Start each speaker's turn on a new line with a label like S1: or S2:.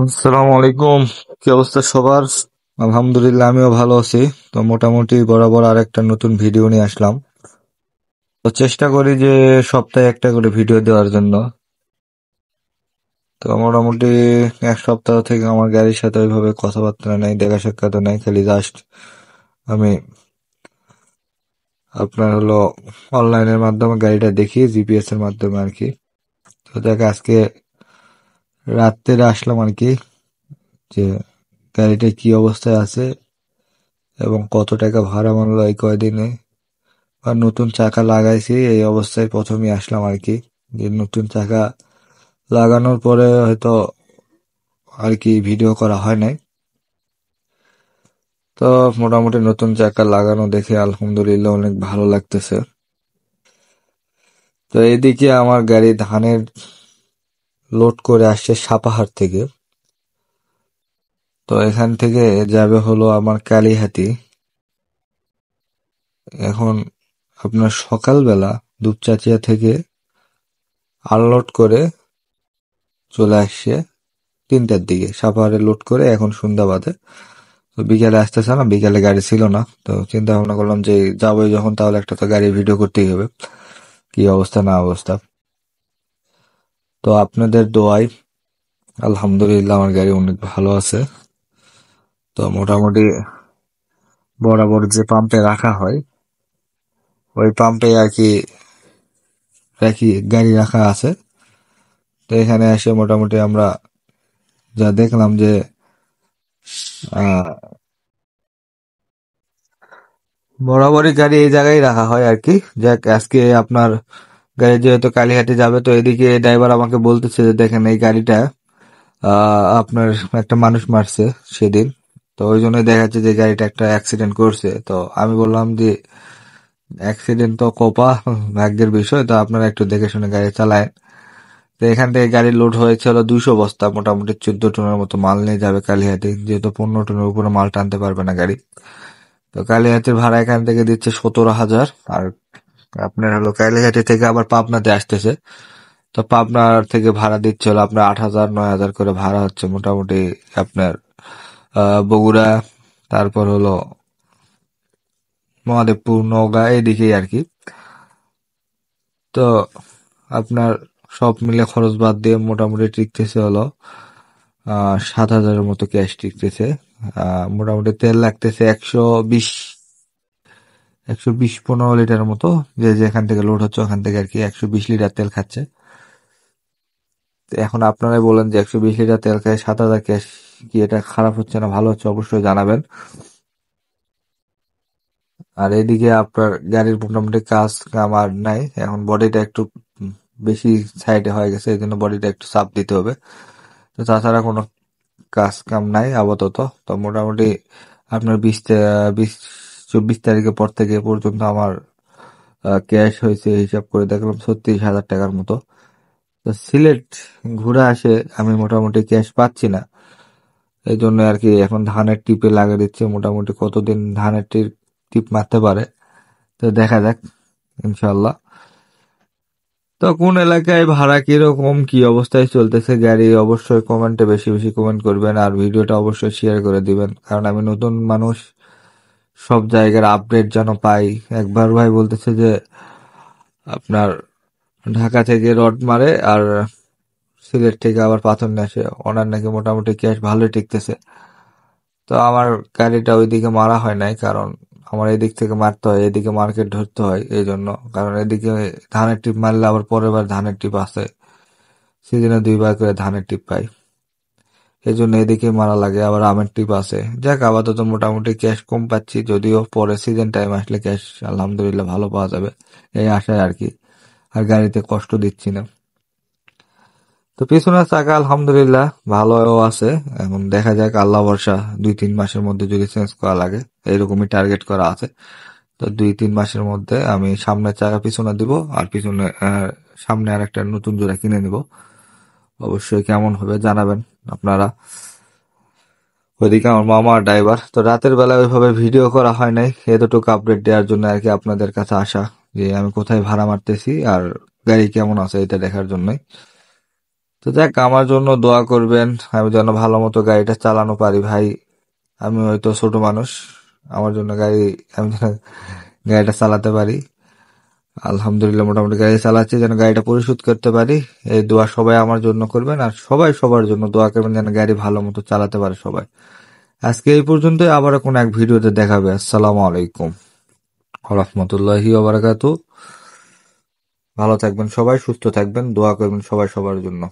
S1: আসসালামু আলাইকুম। কি অবস্থা সবার? আলহামদুলিল্লাহ, আমিও ভালো আছি। তো মোটামুটি বরাবর আরেকটা নতুন ভিডিও নিয়ে আসলাম। তো চেষ্টা করি যে সপ্তাহে একটা করে ভিডিও দেওয়ার জন্য। তো মোটামুটি এক সপ্তাহ থেকে আমার গাড়ির সাথে ওইভাবে কথাবার্তা নাই, দেখা সাক্ষাৎ নাই, খালি জাস্ট আমি আপনার হলো অনলাইনের মাধ্যমে গাড়িটা দেখি, জিপিএস এর মাধ্যমে আর কি। তো দেখ আজকে রাত্রে আসলাম আর কি, যে গাড়িটা কি অবস্থায় আছে এবং কত টাকা ভাড়া মানলো এই কয়দিনে। আর নতুন চাকা লাগাইছি এই অবস্থায় প্রথমেই আসলাম আর কি, যে নতুন চাকা লাগানোর পরে হয়তো আর কি ভিডিও করা হয় নাই। তো মোটামুটি নতুন চাকা লাগানো দেখে আলহামদুলিল্লাহ অনেক ভালো লাগতেছে। তো এদিকে আমার গাড়ি ধানের লোড করে আসছে সাপাহার থেকে। তো এখান থেকে যাবে হলো আমার কালিহাতি। এখন আপনার সকালবেলা দুপচাচিয়া থেকে আনলোড করে চলে আসছে 3টার দিকে, সাপাহারে লোড করে এখন সন্ধ্যা বাদে। তো বিকেলে আসতেছে না, বিকেলে গাড়ি ছিল না, তো চিন্তা ভাবনা করলাম যে যাবোই যখন তাহলে একটা তো গাড়ি ভিডিও করতেই হবে, কি অবস্থা না অবস্থা। তো আপনাদের দোয়ায় আলহামদুলিল্লাহ আমার গাড়ি অনেক ভালো আছে। তো মোটামুটি বরাবর যে পাম্পে রাখা হয় ওই পাম্পে আর কি রাখি, গাড়ি রাখা আছে। তো এখানে এসে মোটামুটি আমরা যা দেখলাম যে আহ বরাবরই গাড়ি এই জায়গায় রাখা হয় আর কি। যাক আজকে আপনার গাড়ি যেহেতু কালীহাটে যাবে, তো এদিকে ড্রাইভার আমাকে বলতেছে যে দেখেন এই গাড়িটা আপনার একটা মানুষ মারছে সেদিন। তো ওই জন্য দেখা যাচ্ছে যে গাড়িটা একটা অ্যাক্সিডেন্ট করছে। তো আমি বললাম যে অ্যাক্সিডেন্ট তো কোপা ভাগ্যের বিষয়, তো আপনারা একটু দেখে শুনে গাড়ি চালায়। তো এখান থেকে গাড়ি লোড হয়েছে হলো 200 বস্তা, মোটামুটি 14 টনের মতো মাল নিয়ে যাবে কালীহাটে, যেহেতু 15 টনের উপরে মাল টানতে পারবে না গাড়ি। তো কালীহাটির ভাড়া এখান থেকে দিচ্ছে 17,000। আর আপনার হলো কালীহাটি থেকে আবার পাবনাতে আসতেছে, তো পাবনার থেকে ভাড়া দিচ্ছে হলো আপনার 8,000 9,000 করে ভাড়া হচ্ছে মোটামুটি আপনার বগুড়া, তারপর হলো মহাদেবপুর, নওগাঁ এদিকেই আর কি। তো আপনার সব মিলে খরচ বাদ দিয়ে মোটামুটি টিকতেছে হলো 7,000-এর মতো ক্যাশ টিকতেছে। মোটামুটি তেল লাগতেছে 120 15 লিটার মতো, যে যেখান থেকে লোড হচ্ছে ওখান থেকে আর কি 120 লিটার তেল খাচ্ছে। তো এখন আপনারাই বলেন যে 120 লিটার তেল খায় 7,000 ক্যাশ, কি এটা খারাপ হচ্ছে না ভালো হচ্ছে অবশ্যই জানাবেন। আর এদিকে আপনার গাড়ির মোটামুটি কাজ কাম আর নাই, এখন বডিটা একটু বেশি সাইডে হয়ে গেছে, এই জন্য বডিটা একটু চাপ দিতে হবে। তো তাছাড়া কোনো কাজ কাম নাই আপাতত। তো মোটামুটি আপনার 24 তারিখের পর থেকে এ পর্যন্ত আমার ক্যাশ হয়েছে হিসাব করে দেখলাম 36,000 টাকার মতো। তো সিলেট ঘুরে আসে আমি মোটামুটি ক্যাশ পাচ্ছি না, এই জন্য আর কি এখন ধানের টিপে লাগিয়ে দিচ্ছে। মোটামুটি কতদিন ধানের টিপ মারতে পারে, তো দেখা যাক ইনশাল্লাহ। তো কোন এলাকায় ভাড়া কিরকম কি অবস্থায় চলতেছে গাড়ি, অবশ্যই কমেন্টে বেশি বেশি কমেন্ট করবেন আর ভিডিওটা অবশ্যই শেয়ার করে দিবেন, কারণ আমি নতুন মানুষ, সব জায়গার আপডেট যেন পাই। একবার ভাই বলতেছে যে আপনার ঢাকা থেকে রড মারে আর সিলেট থেকে আবার পাথর নিয়ে আসে, ওনার নাকি মোটামুটি ক্যাশ ভালোই টিকতেছে। তো আমার গাড়িটা ওইদিকে মারা হয় নাই, কারণ আমার এদিক থেকে মারতে হয়, এদিকে মার্কেট ধরতে হয় এই জন্য। কারণ এদিকে ধানের টিপ মারলে আবার পরের বার ধানের টিপ আসে, সিজনে 2 বার করে ধানের টিপ পাই, এই জন্য এদিকে মারা লাগে। আবার আমের টিপ আছে। যাক আপাতত মোটামুটি ক্যাশ কম পাচ্ছি, যদিও পরে সিজন টাইম আসলে ক্যাশ আলহামদুলিল্লাহ ভালো পাওয়া যাবে এই আশায় আর কি। আর গাড়িতে কষ্ট দিচ্ছি না। তো পিছনের চাকা আলহামদুলিল্লাহ ভালো আছে। এখন দেখা যাক, আল্লাহ ভরসা, 2-3 মাসের মধ্যে যদি চেঞ্জ করা লাগে এরকমই টার্গেট করা আছে। তো 2-3 মাসের মধ্যে আমি সামনের চাকা পিছনে দিব, আর পিছনে সামনে আর একটা নতুন জোড়া কিনে নিব। অবশ্যই কেমন হবে জানাবেন আপনারা। ওইদিকে আমার মামা ড্রাইভার, তো রাতের বেলা ওইভাবে ভিডিও করা হয় নাই, এতটুকু আপডেট দেওয়ার জন্য আর কি আপনাদের কাছে আসা, যে আমি কোথায় ভাড়া মারতেছি আর গাড়ি কেমন আছে এটা দেখার জন্যই। তো তো দেখ, আমার জন্য দোয়া করবেন, আমি যেন ভালো মতো গাড়িটা চালানো পারি ভাই। আমি হয়তো ছোট মানুষ, আমার জন্য আমি যেন গাড়িটা চালাতে পারি। আলহামদুলিল্লাহ মোটামুটি গাড়ি চালাচ্ছি, যেন গাড়িটা পরিশোধ করতে পারি। এই দোয়া সবাই আমার জন্য করবেন, আর সবাই সবার জন্য দোয়া করবেন যেন গাড়ি ভালো মতো চালাতে পারে সবাই। আজকে এই পর্যন্তই, আবারও কোনো এক ভিডিওতে দেখাবে। আসসালামু আলাইকুম রহমতুল্লাহি ওয়া বারাকাতুহু। ভালো থাকবেন সবাই, সুস্থ থাকবেন, দোয়া করবেন সবাই সবার জন্য।